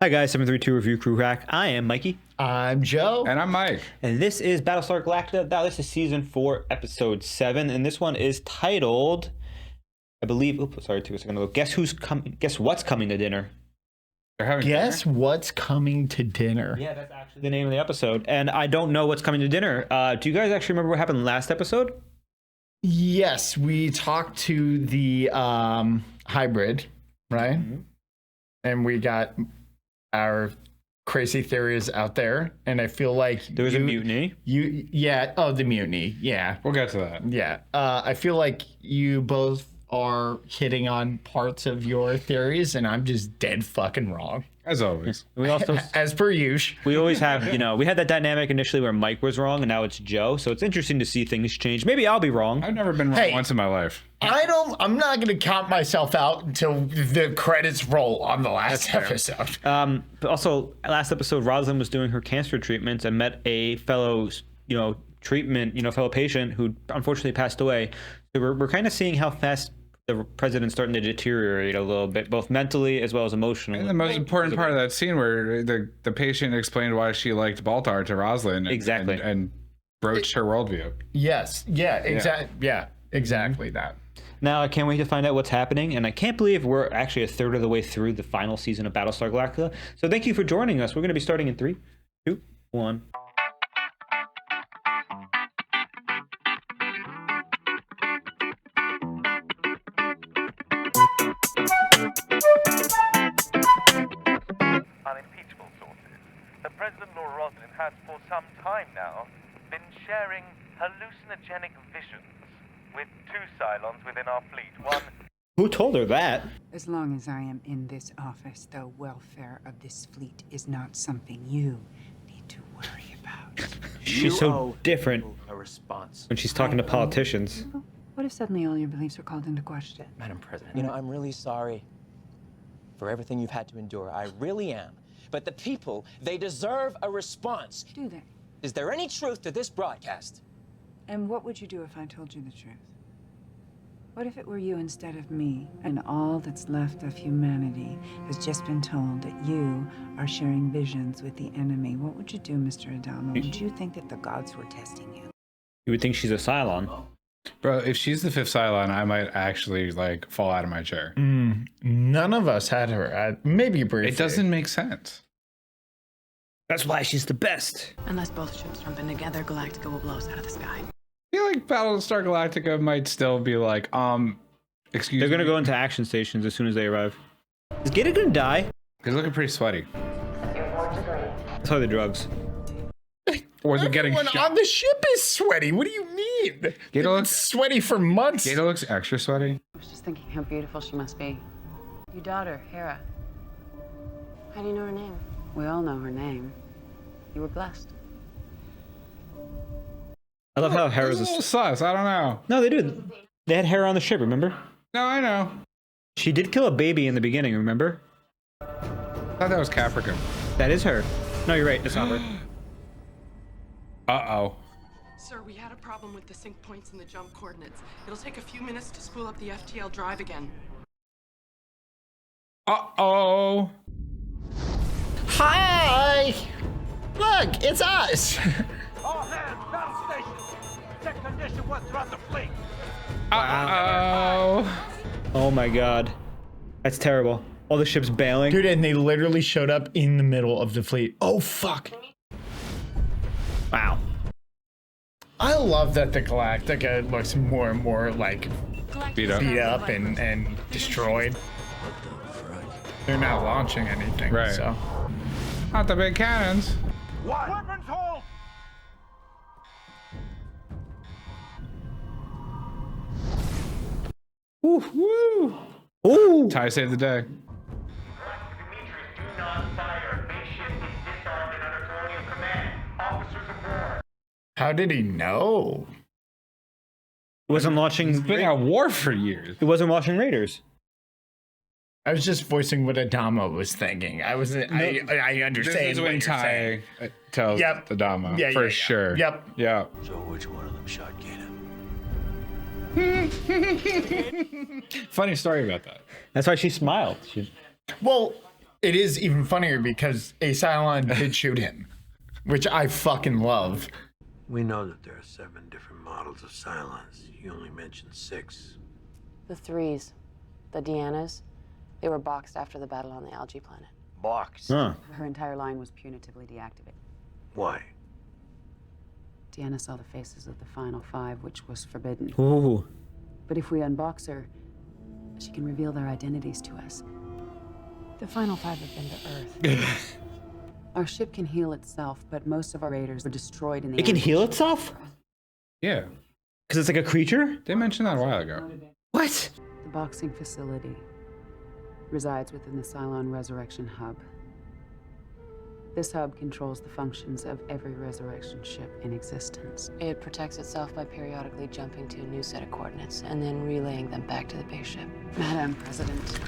Hi guys, 732 Review Crew Hack. I am Mikey. I'm Joe. And I'm Mike. And this is Battlestar Galactica. Now this is Season 4, Episode 7. And this one is titled, I believe, oops, sorry, it took a second to look. Guess what's coming to dinner? They're having Guess dinner? what's coming to dinner? Yeah, that's actually the name of the episode. And I don't know what's coming to dinner. Do you guys actually remember what happened last episode? Yes, we talked to the hybrid, right? Mm-hmm. And we got our crazy theories out there. And I feel like There was a mutiny. The mutiny. Yeah. We'll get to that. Yeah. I feel like you both are hitting on parts of your theories, and I'm just dead fucking wrong. As always. We also, As per usual. we always have, we had that dynamic initially where Mike was wrong and now it's Joe. So it's interesting to see things change. Maybe I'll be wrong. I've never been wrong Hey. once in my life. I'm not going to count myself out until the credits roll on the last episode. But also, last episode, Rosalind was doing her cancer treatments and met a fellow, fellow patient who unfortunately passed away. So we're kind of seeing how fast the president's starting to deteriorate a little bit, both mentally as well as emotionally. And the most important part of that scene where the patient explained why she liked Baltar to Rosalind Exactly. and broached her worldview. Yes. Yeah, exactly. Yeah, exactly that. Now, I can't wait to find out what's happening, and I can't believe we're actually a third of the way through the final season of Battlestar Galactica. So thank you for joining us. We're going to be starting in 3, 2, 1. Unimpeachable sources. The President Laura Rosalind has for some time now been sharing hallucinogenic visions with 2 Cylons within our fleet. One Who told her that? As long as I am in this office, the welfare of this fleet is not something you need to worry about. She's so different A response. when she's talking to politicians. What if suddenly all your beliefs are called into question? Madam President. You know, I'm really sorry for everything you've had to endure. I really am. But the people, they deserve a response. Do they? Is there any truth to this broadcast? And what would you do if I told you the truth? What if it were you instead of me, and all that's left of humanity has just been told that you are sharing visions with the enemy? What would you do, Mr. Adama? Would you think that the gods were testing you? You would think she's a Cylon. Bro, if she's the 5th Cylon, I might actually fall out of my chair. None of us had her. Maybe briefly. It doesn't make sense. That's why she's the best. Unless both ships jump in together, Galactica will blow us out of the sky. I feel like Battlestar Galactica might still be like, excuse me. They're going to go into action stations as soon as they arrive. Is Gator going to die? He's looking pretty sweaty. That's probably the drugs. Or is it getting Everyone shot? on the ship is sweaty. What do you mean? They've been looks- sweaty for months. Gator looks extra sweaty. I was just thinking how beautiful she must be. Your daughter, Hera. How do you know her name? We all know her name. You were blessed. I love how It's Hera's a little sus. I don't know. No, they do. They had Hera on the ship, remember? No, I know. She did kill a baby in the beginning, remember? I thought that was Capricorn. That is her. No, you're right. That's not her. Uh-oh. Sir, we had a problem with the sync points in the jump coordinates. It'll take a few minutes to spool up the FTL drive again. Uh-oh. Hi! Look, it's us. all hands, battle station. Check condition 1 throughout the fleet. Uh-oh. Oh my god. That's terrible. All the ships bailing. Dude, and they literally showed up in the middle of the fleet. Oh, fuck. Wow. I love that the Galactica looks more and more like Beat up. beat up and destroyed. They're not launching anything, Right. so. Not the big cannons. Weapons hold. Ooh, woo. Ooh. Ty saved the day. Demetrius, do not fire. Base ship is disarmed and under colonial command. Officers aboard. How did he know? It wasn't launching. It's been at war for years. It wasn't launching Raiders. I was just voicing what Adama was thinking. I understand. This is what when you're saying. Ty tells Yep. the Dama, Yeah, for yeah. sure. Yep. Yeah. So which one of them shot Gator? Funny story about that. That's why she smiled. She, Well, It is even funnier because a Cylon did shoot him, which I fucking love. We know that there are 7 different models of Cylons. You only mentioned 6. The threes, the Deannas, they were boxed after the battle on the algae planet. Box. Huh. Her entire line was punitively deactivated. Why? Deanna saw the faces of the final 5, which was forbidden. Ooh. But if we unbox her, she can reveal their identities to us. The final 5 have been to Earth. Our ship can heal itself, but most of our raiders were destroyed in the It can ambush. heal itself? Yeah, Because it's like a creature? they mentioned that a while ago. What? The boxing facility resides within the Cylon Resurrection Hub. This hub controls the functions of every resurrection ship in existence. It protects itself by periodically jumping to a new set of coordinates and then relaying them back to the base ship. Madam President,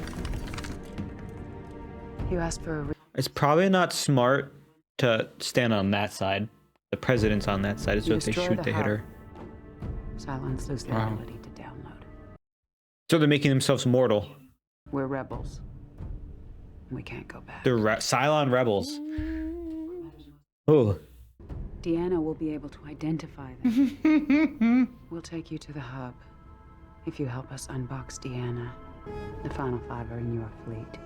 you asked for a It's probably not smart to stand on that side. The president's on that side, so You if they destroy shoot, the they hit hub. her. Cylons lose their Wow. ability to download. So they're making themselves mortal. We're rebels. We can't go back. They're Cylon rebels. Oh. Deanna will be able to identify them. We'll take you to the hub. If you help us unbox Deanna, the final 5 are in your fleet.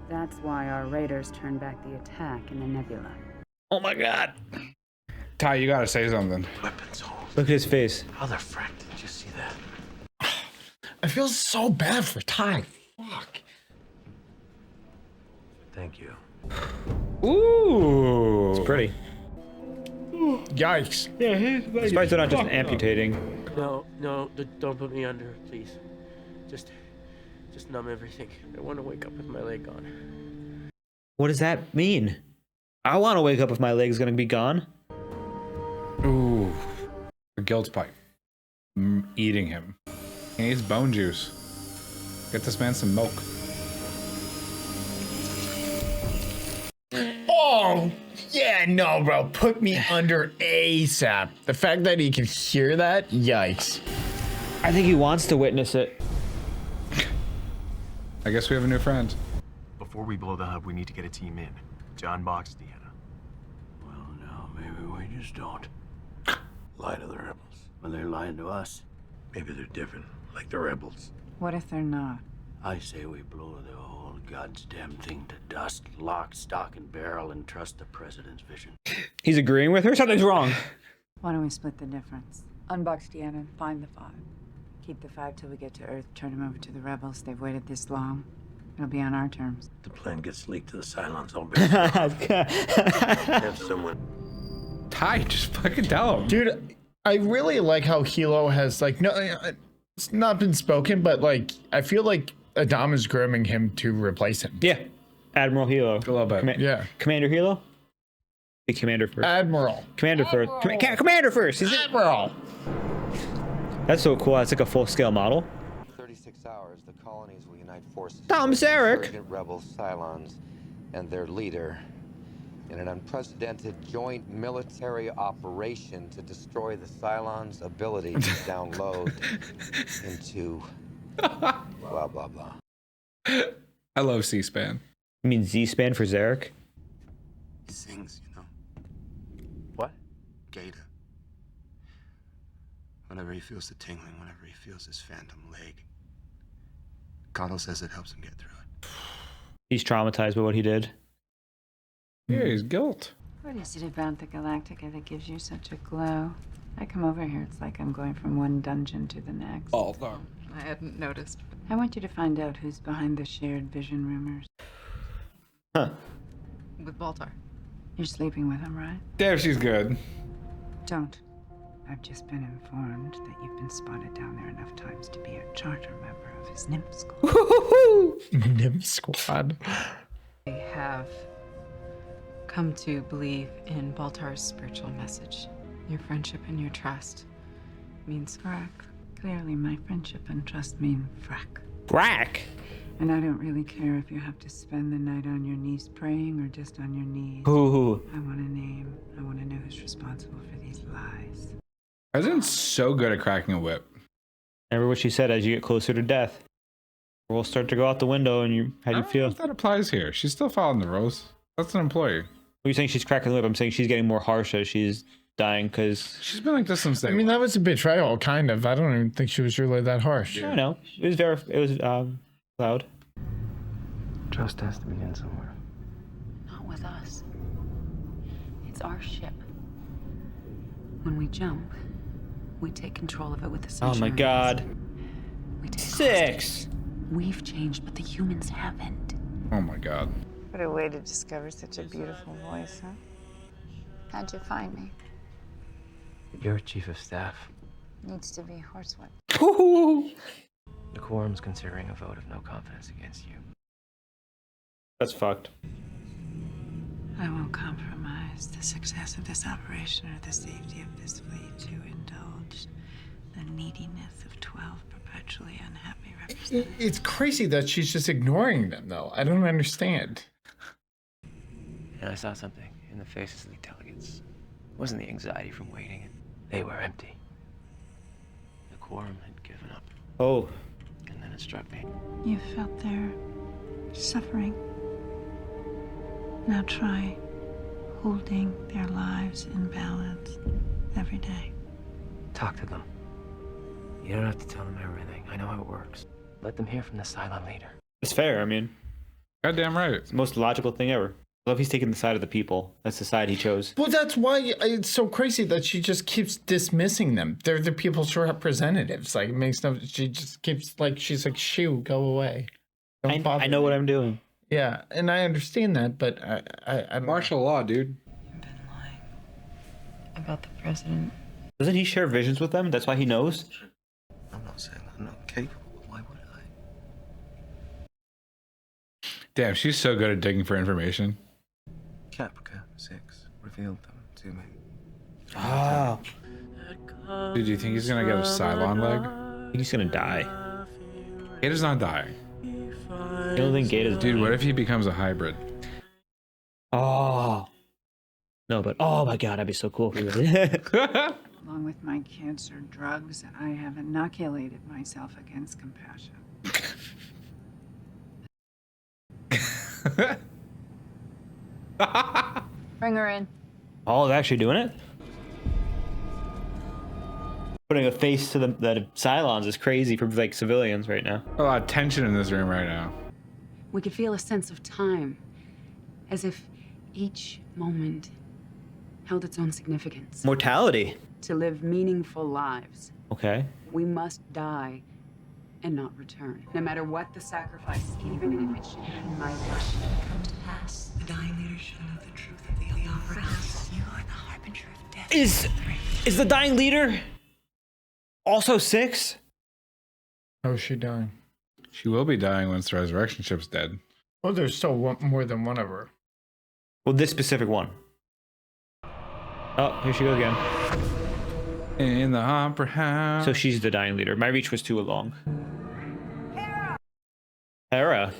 That's why our raiders turned back the attack in the nebula. Oh my god. Ty, you gotta say something. Weapons hold. Look at his face. How the frick did you see that? I feel so bad for Ty. Fuck. Thank you. Ooh. It's pretty. Yikes. Surprised they're not just amputating. No, don't put me under, please. Just numb everything. I want to wake up with my leg gone. What does that mean? I want to wake up if my leg's gonna be gone. Ooh. The guilt pipe. Eating him. He needs bone juice. Get this man some milk. Oh, yeah, no, bro. Put me under ASAP. The fact that he can hear that, yikes. I think he wants to witness it. I guess we have a new friend. Before we blow the hub, we need to get a team in to unbox Deanna. Well, no, maybe we just don't. Lie to the rebels. Well, they're lying to us. Maybe they're different, like the rebels. What if they're not? I say we blow the whole goddamn thing to dust, lock, stock, and barrel, and trust the president's vision. He's agreeing with her? Something's wrong. Why don't we split the difference? Unbox Deanna and find the 5. Keep the 5 till we get to Earth, turn them over to the rebels. They've waited this long. It'll be on our terms. The plan gets leaked to the Cylons. I'll have someone. Ty, just fucking tell him. Dude, I really like how Hilo has, like, no, it's not been spoken, but, like, I feel like Adam is grooming him to replace him. Yeah. Admiral Hilo. A little bit. Yeah. Commander Hilo? Be Commander first. Admiral. Commander first. Commander first. He's Admiral. That's so cool. That's like a full-scale model. 36 hours, the colonies will unite forces. Tom against Zarek. insurgent rebel Cylons and their leader in an unprecedented joint military operation to destroy the Cylons' ability to download into blah blah blah. I love C-SPAN. You mean Z-SPAN for Zarek? He sings, you know. What? Gator. Whenever he feels the tingling, whenever he feels his phantom leg. Connell says it helps him get through it. He's traumatized by what he did. Yeah, he's guilt. What is it about the Galactica that gives you such a glow? I come over here, it's like I'm going from one dungeon to the next. Oh, no. I hadn't noticed. I want you to find out who's behind the shared vision rumors. Huh. With Baltar. You're sleeping with him, right? Damn, she's good. Don't. I've just been informed that you've been spotted down there enough times to be a charter member of his nymph school. Nymph Squad. I have come to believe in Baltar's spiritual message. Your friendship and your trust means Frack. Clearly, my friendship and trust mean frack. Frack. And I don't really care if you have to spend the night on your knees praying or just on your knees. Ooh. I want a name. I want to know who's responsible for these lies. President's so good at cracking a whip. Remember what she said as you get closer to death. Rules start to go out the window, and how do you I don't know feel? if that applies here. She's still following the rules. That's an employee. Are you saying she's cracking the whip? I'm saying she's getting more harsh as she's dying because She's been like this since day I mean, one. that was a betrayal, kind of. I don't even think she was really that harsh. I don't know. It was loud. Trust has to begin somewhere. Not with us. It's our ship. When we jump, we take control of it with the Oh my Centurions. God. We take 6. We've changed, but the humans haven't. Oh my God. What a way to discover such a beautiful voice, huh? How'd you find me? You're chief of staff. Needs to be horsewhip. The quorum's considering a vote of no confidence against you. That's fucked. I won't compromise the success of this operation or the safety of this fleet to indulge the neediness of 12 perpetually unhappy representatives. It's crazy that she's just ignoring them, though. I don't understand. And I saw something in the faces of the delegates. It wasn't the anxiety from waiting. They were empty. The quorum had given up. Oh. And then it struck me. You felt their suffering. Now try holding their lives in balance every day. Talk to them. You don't have to tell them everything. I know how it works. Let them hear from the Cylon leader. It's fair. I mean, Goddamn right. it's the most logical thing ever. I love he's taking the side of the people. That's the side he chose. Well, that's why it's so crazy that she just keeps dismissing them. They're the people's representatives. Like, it makes no. She just keeps like she's like, "Shoo, go away." Don't bother I know me." what I'm doing. Yeah, and I understand that, but I don't know. Martial law, dude. You've been lying about the president. Doesn't he share visions with them? That's why he knows. I'm not saying I'm not capable. Why would I? Damn, she's so good at digging for information. Caprica 6 revealed them to me. Oh. Dude, do you think he's gonna get a Cylon leg? I think he's gonna die. Gata's not dying. I don't think Gata's. Dude, what if he becomes a hybrid? Oh. No, but oh my God, that'd be so cool. Along with my cancer drugs, I have inoculated myself against compassion. Bring her in. Oh, they're actually doing it? Putting a face to the Cylons is crazy for like civilians right now. A lot of tension in this room right now. We could feel a sense of time, as if each moment held its own significance. Mortality. To live meaningful lives, Okay. we must die and not return, no matter what the sacrifice, even if it should be my life. Come to pass. The dying leader shall know the truth of the opera house. You are the harbinger of death. Is the dying leader also 6? How is she dying? She will be dying once the resurrection ship's dead. Well, there's still more than one of her. Well, this specific one. Oh, here she goes again. In the opera house. So she's the dying leader. My reach was too long. Hera.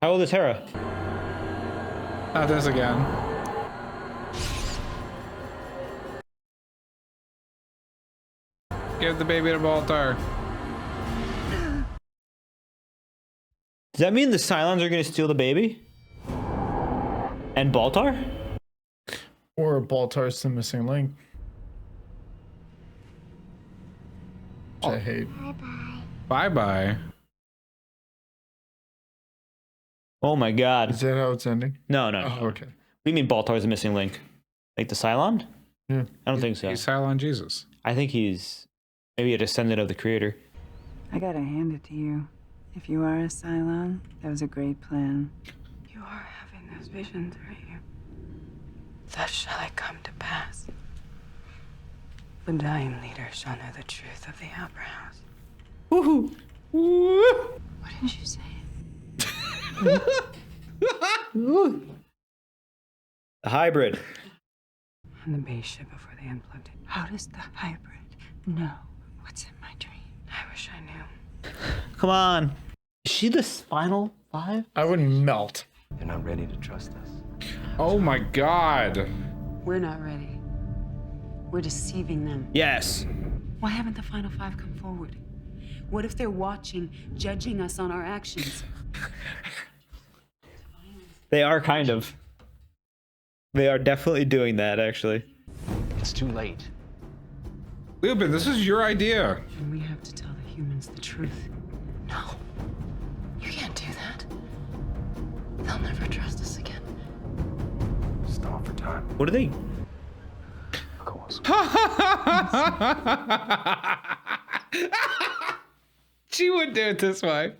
How old is Hera? Not this again. Give the baby to Baltar. Does that mean the Cylons are going to steal the baby? And Baltar? Or Baltar's the missing link. Which I hate. Bye-bye. Oh my God. Is that how it's ending? No, no. Oh, okay. We mean Baltar's the missing link? Like the Cylon? Yeah. I don't think so. He's Cylon Jesus. I think he's maybe a descendant of the creator. I gotta hand it to you. If you are a Cylon, that was a great plan. You are having those visions, aren't you? Thus shall it come to pass. The dying leader shall know the truth of the opera house. Woohoo! What did you say? The hybrid. On the base ship before they unplugged it. How does the hybrid know what's in my dream? I wish I knew. Come on. Is she the final 5? I would melt. They're not ready to trust us. Oh my God. We're not ready. We're deceiving them. Yes. Why haven't the final 5 come forward? What if they're watching, judging us on our actions? They are kind of. They are definitely doing that, actually. It's too late. Lupin, this is your idea. And we have to tell the humans the truth. No. You can't do that. They'll never trust us again. Stall for time. What are they? Of course. She would do it this way.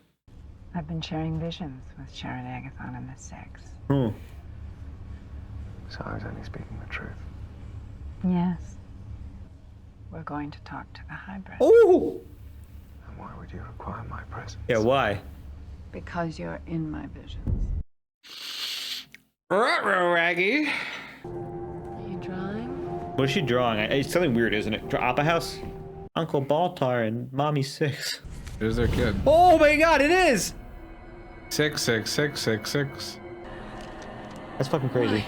I've been sharing visions with Sharon Agathon and the Six. Hmm. So I was only speaking the truth. Yes. We're going to talk to the hybrid. Oh! And why would you require my presence? Yeah, why? Because you're in my visions. Ruh-roh, Raggy. Are you drawing? What is she drawing? It's something weird, isn't it? Opera House? Uncle Baltar and Mommy Six. There's their kid. Oh my god, it is! 66666. That's fucking crazy.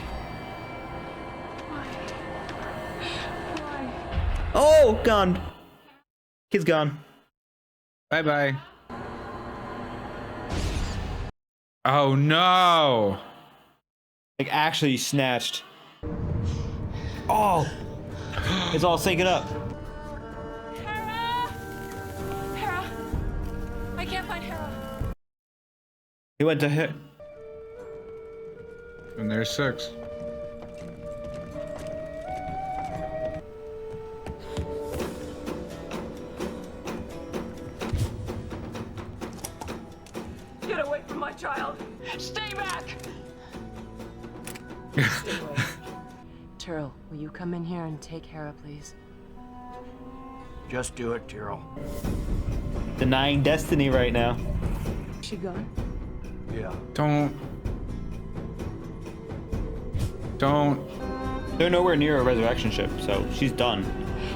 Oh, gone. Kid's gone. Bye-bye. Oh no! Like, actually snatched. Oh! It's all syncing up. Hera! I can't find Hera. He went to hit. And there's 6. Get away from my child! Stay back! Stay away. Tyrell, will you come in here and take Hera, please? Just do it, Tyrell. Denying destiny right now. Is she gone? Yeah. Don't. They're nowhere near a resurrection ship, so she's done.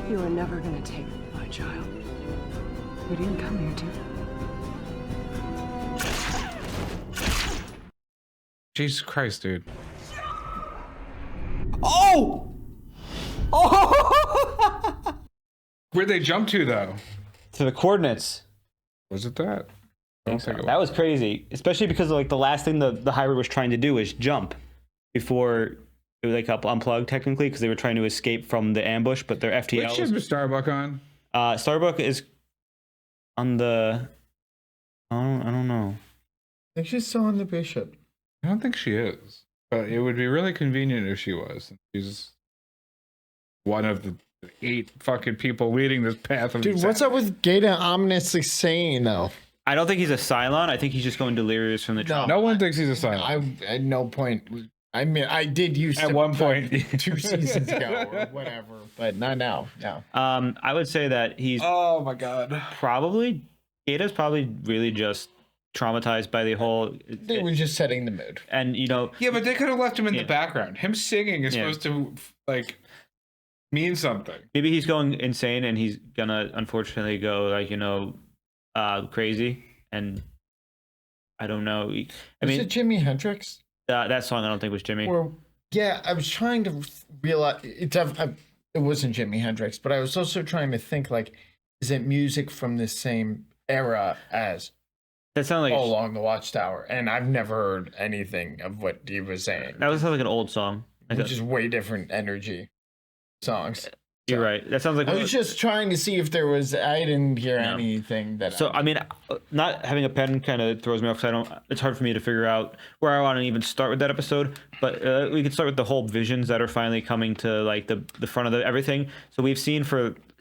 You are never gonna take my child. We didn't come here to. Jesus Christ, dude. Oh! Oh! Where'd they jump to, though? To the coordinates. Was it that? I don't think it That was crazy, especially because like the last thing the hybrid was trying to do was jump before it was like unplugged technically because they were trying to escape from the ambush, but their FTL. Which ship is Starbuck on? Starbuck is on the. I don't know. I think she's still on the bishop. I don't think she is. But it would be really convenient if she was. She's one of the 8 fucking people leading this path of Dude, what's up with Gaeta ominously saying though? I don't think he's a Cylon. I think he's just going delirious from the trauma. No one thinks he's a Cylon. I at no point. I mean, I did use At one point 2 seasons ago or whatever, but not now. No. I would say that he's Oh my god. probably Gaeta's probably really just traumatized by the whole. They were just setting the mood. And you know. Yeah, but they could have left him in the background. Him singing is supposed to like mean something. Maybe he's going insane and he's gonna unfortunately go like crazy, and I don't know. I mean, is it Jimi Hendrix? That song I don't think was Jimmy. Or yeah, I was trying to realize it wasn't Jimi Hendrix, but I was also trying to think like, is it music from the same era as that sounded like All Along the Watchtower? And I've never heard anything of what he was saying. That sounds like an old song, which is way different energy songs. You're right. That sounds like. I was just trying to see if there was. I didn't hear anything that. So I mean, not having a pen kind of throws me off. Cause I don't. It's hard for me to figure out where I want to even start with that episode. But we could start with the whole visions that are finally coming to like the front of everything. So we've seen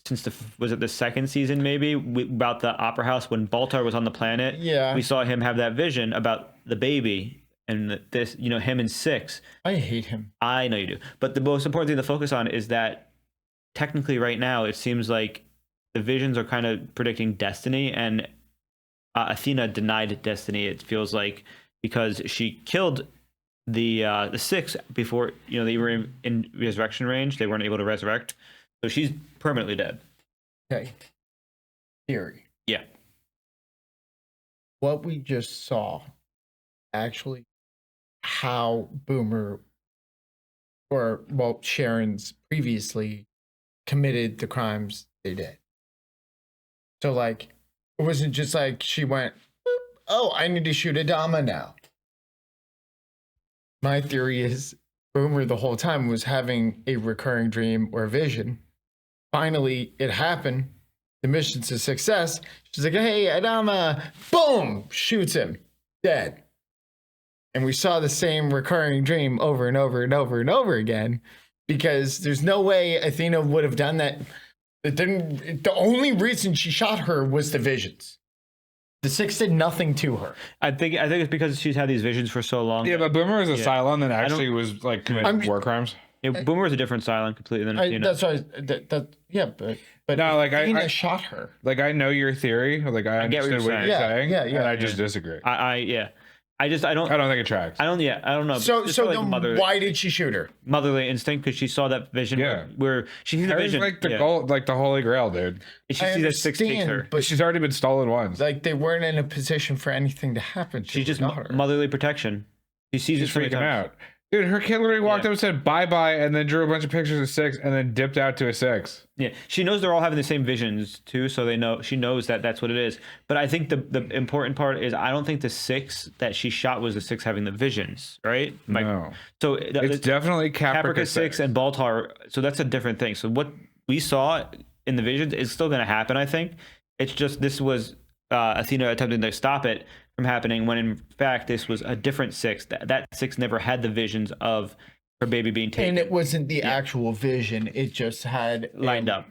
since was it the second season maybe about the opera house when Baltar was on the planet. Yeah. We saw him have that vision about the baby. And this, him and 6. I hate him. I know you do. But the most important thing to focus on is that technically right now it seems like the visions are kind of predicting destiny, and Athena denied destiny. It feels like because she killed the 6 before they were in resurrection range. They weren't able to resurrect, so she's permanently dead. Okay. Theory. Yeah. What we just saw, actually, how Boomer, or well, Sharon's previously committed the crimes they did. So like It wasn't just like she went, "Boop. Oh, I need to shoot Adama now." My theory is Boomer the whole time was having a recurring dream or vision. Finally, it happened. The mission's a success. She's like, "Hey, Adama," boom, shoots him, dead. And we saw the same recurring dream over and over and over and over again, because there's no way Athena would have done that. The only reason she shot her was the visions. The Six did nothing to her. I think it's because she's had these visions for so long. Yeah, but Boomer was a Cylon that actually was like committing war crimes. Yeah, Boomer was a different Cylon completely than Athena. That's why. Yeah, but no, like Athena shot her. Like I know your theory. Like I understand what you're saying. Yeah. And I just disagree. I don't think it tracks. I don't know. So then why did she shoot her? Motherly instinct, because she saw that vision where she sees the vision. Like the gold, like the Holy Grail, dude. She sees that Six takes her. But she's already been stolen once. Like they weren't in a position for anything to happen. She's just motherly protection. She sees it freaking out. Dude, her kid literally walked up and said bye-bye and then drew a bunch of pictures of Six and then dipped out to a Six. Yeah, she knows they're all having the same visions too, so she knows that that's what it is. But I think the important part is I don't think the Six that she shot was the Six having the visions, right? No. So it's definitely Caprica 6 and Baltar. So that's a different thing. So what we saw in the visions is still going to happen, I think. It's just this was Athena attempting to stop it from happening, when in fact this was a different Six. That Six never had the visions of her baby being taken, and it wasn't the actual vision. It just had lined up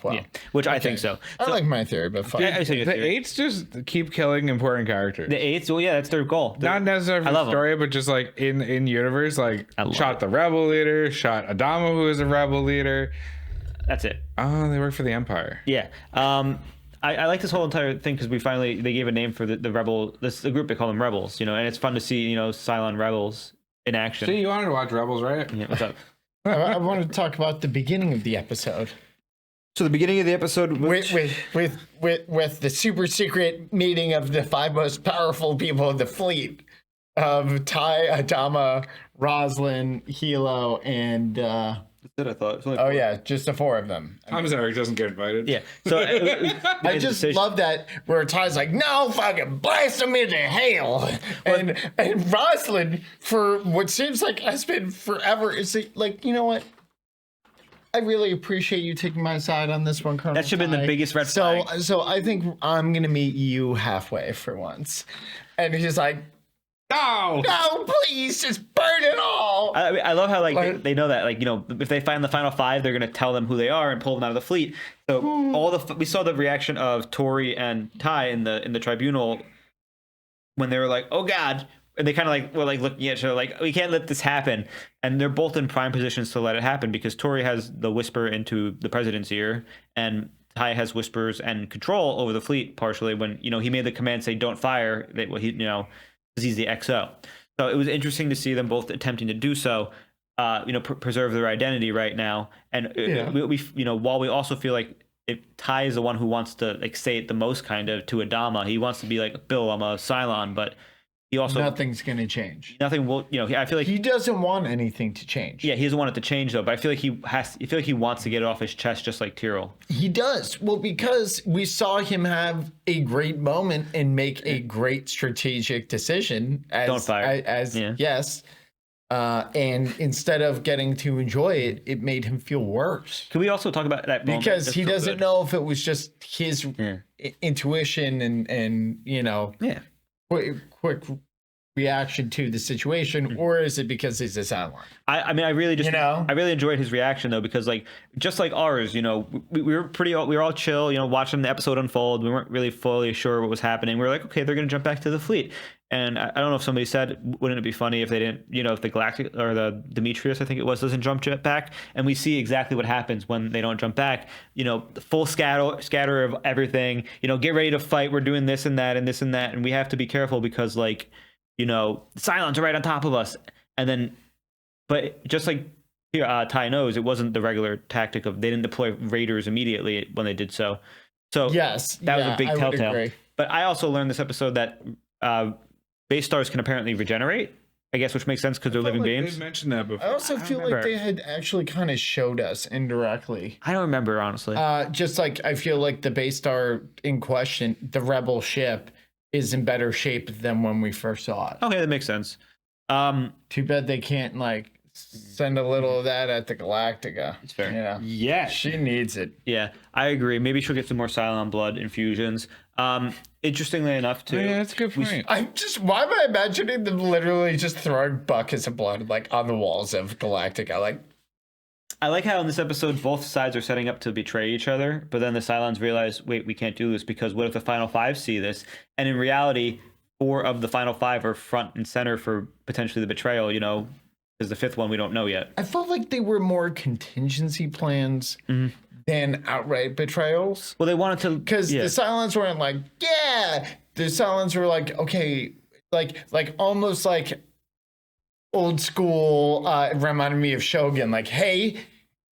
well. Yeah. Which I think so. I like my theory, but fuck. The Eights just keep killing important characters. The Eights, well, yeah, that's their goal. Not necessarily for the story, but just like in universe, like shot the rebel leader, shot Adama, who is a rebel leader. That's it. Oh, they work for the Empire. Yeah. I like this whole entire thing because they gave a name for the rebel, the group. They call them rebels, and it's fun to see Cylon rebels in action. See, you wanted to watch Rebels, right? Yeah. What's up? I wanted to talk about the beginning of the episode. So the beginning of the episode with the super secret meeting of the 5 most powerful people of the fleet of Ty, Adama, Roslin, Hilo, and. That's it, I thought. Oh yeah, just the 4 of them. Thomas Eric doesn't get invited. Yeah. So I just love that where Ty's like, "No, fucking blast them into hell," and Roslin, for what seems like has been forever, is like, you know what? I really appreciate you taking my side on this one, Colonel. That should have been the biggest red flag. So I think I'm gonna meet you halfway for once, and he's like. No, please, just burn it all. I love how they know that if they find the final 5, they're gonna tell them who they are and pull them out of the fleet. So we saw the reaction of Tori and Ty in the tribunal when they were like, "Oh God," and they kind of were looking at each other like, "We can't let this happen." And they're both in prime positions to let it happen because Tori has the whisper into the president's ear, and Ty has whispers and control over the fleet partially when he made the command say, "Don't fire." He's the XO. So it was interesting to see them both attempting to do so, preserve their identity right now. And we while we also feel like Ty is the one who wants to say it the most kind of to Adama. He wants to be like, "Bill, I'm a Cylon," but he also nothing's gonna change. Nothing will. I feel like he doesn't want anything to change. Yeah, he doesn't want it to change though. But I feel like he wants to get it off his chest, just like Tyrell. He does. Well, because we saw him have a great moment and make a great strategic decision. Don't fire. Yes. And instead of getting to enjoy it, it made him feel worse. Can we also talk about that moment? Because he doesn't know if it was just his intuition and quick reaction to the situation, or is it because he's a Cylon? I really enjoyed his reaction though, because just like ours, we were all chill, watching the episode unfold. We weren't really fully sure what was happening. We were like, okay, they're gonna jump back to the fleet. And I don't know if somebody said, wouldn't it be funny if they didn't, if the Galactic or the Demetrius, I think it was, doesn't jump back, and we see exactly what happens when they don't jump back. The full scatter of everything. Get ready to fight. We're doing this and that and this and that, and we have to be careful because the Cylons are right on top of us. And then, but just like here, Ty knows, it wasn't the regular tactic of they didn't deploy raiders immediately when they did so. So yes, that was a big telltale. But I also learned this episode that base stars can apparently regenerate. I guess, which makes sense because they're living beings. They mentioned that before. I also don't feel like remember. they had actually kind of showed us indirectly. I don't remember, honestly. Just like I feel like the Baystar in question, the rebel ship, is in better shape than when we first saw it. Okay, that makes sense. Too bad they can't like send a little of that at the Galactica. It's fair. Yeah. Yeah. She needs it. Yeah, I agree. Maybe she'll get some more Cylon blood infusions. Interestingly enough, too. Yeah, that's a good point. Why am I imagining them literally just throwing buckets of blood like on the walls of Galactica? Like, I like how in this episode both sides are setting up to betray each other, but then the Cylons realize, wait, we can't do this because what if the final five see this? And in reality, 4 of the final 5 are front and center for potentially the betrayal, you know, because the 5th one we don't know yet. I felt like they were more contingency plans than outright betrayals. Well, they wanted to, because the Cylons weren't like, yeah. The Cylons were like, okay, like almost like old school. It reminded me of Shogun. Like, hey,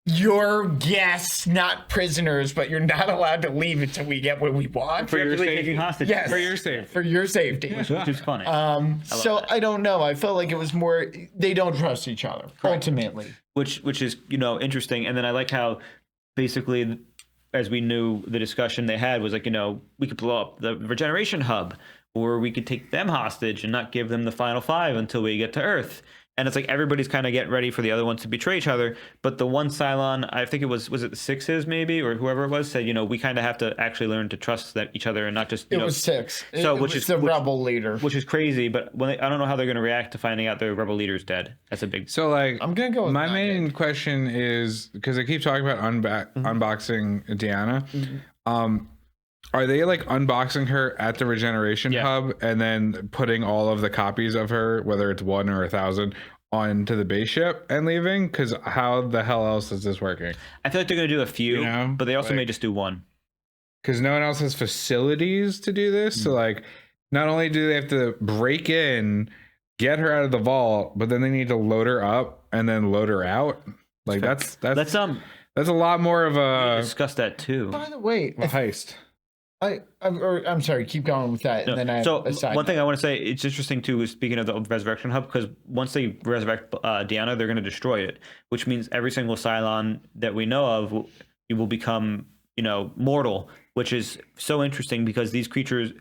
you're guests, not prisoners, but you're not allowed to leave until we get what we want. For your taking hostage. Yes, For your safety. For your safety. Which is funny. So I don't know. I felt like it was more they don't trust each other ultimately. Which is, you know, interesting. And then I like how basically, as we knew, the discussion they had was like, you know, we could blow up the regeneration hub, or we could take them hostage and not give them the final 5 until we get to Earth. And it's like everybody's kind of getting ready for the other ones to betray each other. But the one Cylon, I think it was it the Sixes maybe, or whoever it was, said, you know, we kind of have to actually learn to trust each other and not just, you know. It was 6. So which is the rebel leader. Which is crazy, but I don't know how they're going to react to finding out their rebel leader's dead. That's a big. So like, I'm going to go with my main question is, because they keep talking about unboxing Deanna. Are they like unboxing her at the regeneration hub and then putting all of the copies of her, whether it's 1 or 1,000, onto the base ship and leaving? Because how the hell else is this working? I feel like they're going to do a few, but they also may just do 1. Because no one else has facilities to do this. So like, not only do they have to break in, get her out of the vault, but then they need to load her up and then load her out. Like that's a lot more of a discuss that too. By the way, a heist. I'm sorry, keep going with that. No, And then I have so a side one thing I want to say, it's interesting too, is speaking of the resurrection hub, because once they resurrect Deanna, they're going to destroy it, which means every single Cylon that we know of will become, you know, mortal, which is so interesting because these creatures,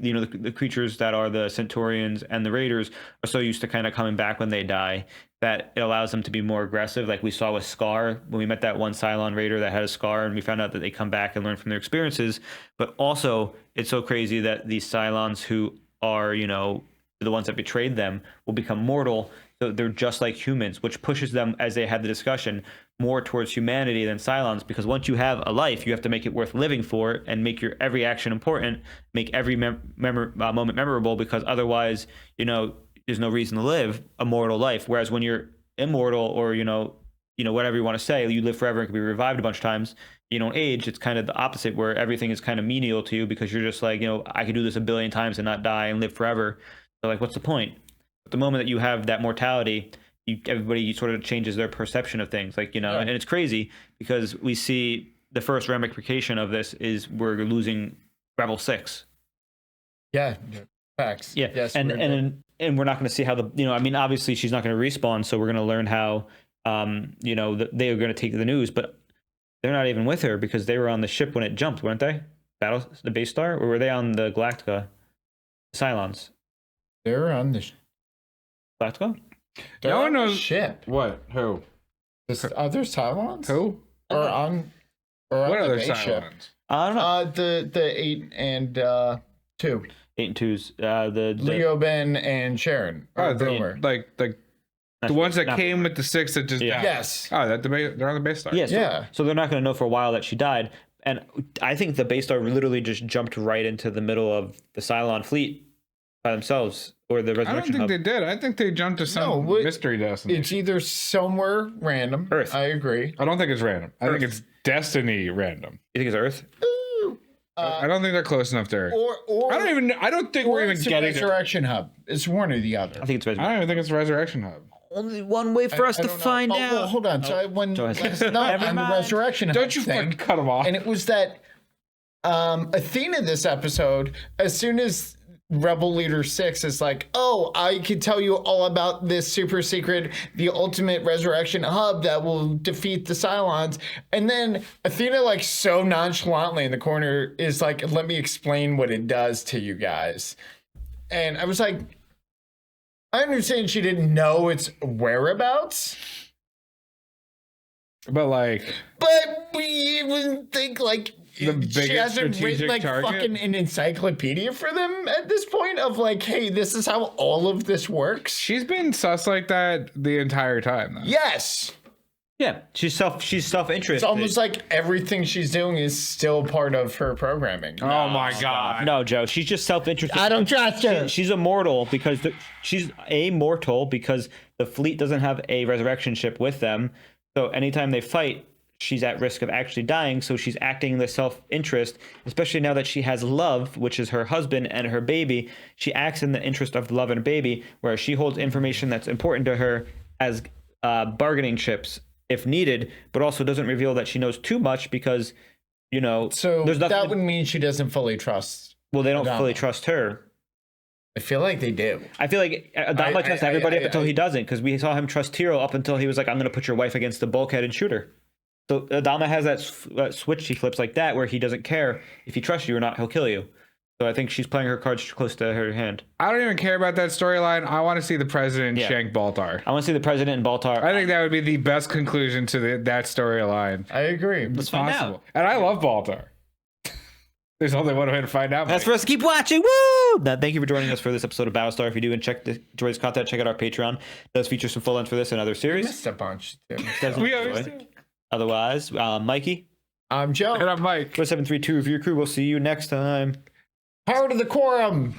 you know, the creatures that are the Centaurians and the Raiders are so used to kind of coming back when they die that it allows them to be more aggressive. Like we saw with Scar when we met that one Cylon Raider that had a scar, and we found out that they come back and learn from their experiences. But also, it's so crazy that these Cylons who are, you know, the ones that betrayed them will become mortal. So they're just like humans, which pushes them, as they had the discussion, more towards humanity than Cylons. Because once you have a life, you have to make it worth living for and make your every action important, make every moment memorable, because otherwise, you know, there's no reason to live a mortal life. Whereas when you're immortal, or, you know, whatever you want to say, you live forever and can be revived a bunch of times, you don't age. It's kind of the opposite, where everything is kind of menial to you because you're just like, you know, I could do this a billion times and not die and live forever. So like, what's the point? At the moment that you have that mortality, everybody sort of changes their perception of things. Like, you know, and it's crazy because we see the first ramification of this is we're losing Rebel 6. Yeah, facts. Yeah, yes, and we're not going to see how the, you know, I mean, obviously she's not going to respawn, so we're going to learn how, you know, they are going to take the news, but they're not even with her because they were on the ship when it jumped, weren't they? The Baystar, or were they on the Galactica? Cylons. They're on the Galactica? They're No on one the knows ship. What? Who? The other Cylons? Who? Or on What the other base ship? Cylons? I don't know. The 8 and 2. 8 and 2's. The Leo, Ben, and Sharon. Oh, Boomer. like the ones that came with the 6 that just died. Yes. Oh, they're on the Baystar. Yeah, so they're not going to know for a while that she died. And I think the Baystar literally just jumped right into the middle of the Cylon fleet by themselves, or the I don't resurrection think hub. they did. I think they jumped to some mystery destination. It's either somewhere random. Earth. I agree. I don't think it's random. I think it's destiny random. You think it's Earth? I don't think they're close enough to Earth. Or I don't think we're even it's a getting to. resurrection hub. It's one or the other. I think it's I resurrection. don't even think it's a resurrection hub. Only one way for us to find out. Well, hold on. So when Go ahead. last night Never on the mind. resurrection Don't hub you thing, fucking cut them off. and it was that Athena this episode, as soon as Rebel Leader 6 is like, oh, I can tell you all about this super secret, the ultimate resurrection hub that will defeat the Cylons. And then Athena, like, so nonchalantly in the corner is like, let me explain what it does to you guys. And I was like, I understand she didn't know its whereabouts. But we even think, like, the biggest she hasn't written, like, target? fucking an encyclopedia for them at this point of, like, hey, this is how all of this works. She's been sus like that the entire time, though. Yes. Yeah, she's self-interested. It's almost like everything she's doing is still part of her programming. Oh my god. No, Joe, she's just self-interested. I don't trust her. She's immortal because she's immortal because the fleet doesn't have a resurrection ship with them. So anytime they fight, she's at risk of actually dying. So she's acting in the self-interest, especially now that she has love, which is her husband and her baby. She acts in the interest of the love and baby, where she holds information that's important to her as bargaining chips if needed, but also doesn't reveal that she knows too much because, you know, so there's nothing. That would mean she doesn't fully trust. Well, they don't Adama. fully trust her. I feel like they do. I feel like Adama trusts everybody up until he doesn't, because we saw him trust Tiro up until he was like, I'm going to put your wife against the bulkhead and shoot her. So Adama has that switch he flips like that, where he doesn't care if he trusts you or not, he'll kill you. So I think she's playing her cards close to her hand. I don't even care about that storyline. I want to see the president shank Baltar. I want to see the president and Baltar. I think that would be the best conclusion to that storyline. I agree. Let's find out. And I love Baltar. There's only one way to find out. That's for us to keep watching. Woo! Now, thank you for joining us for this episode of Battlestar. If you do enjoy this content, check out our Patreon. It does feature some full length for this and other series. We missed a bunch too. We always do. Otherwise, Mikey. I'm Joe. And I'm Mike. 4732 Review Crew. We'll see you next time. Power to the quorum.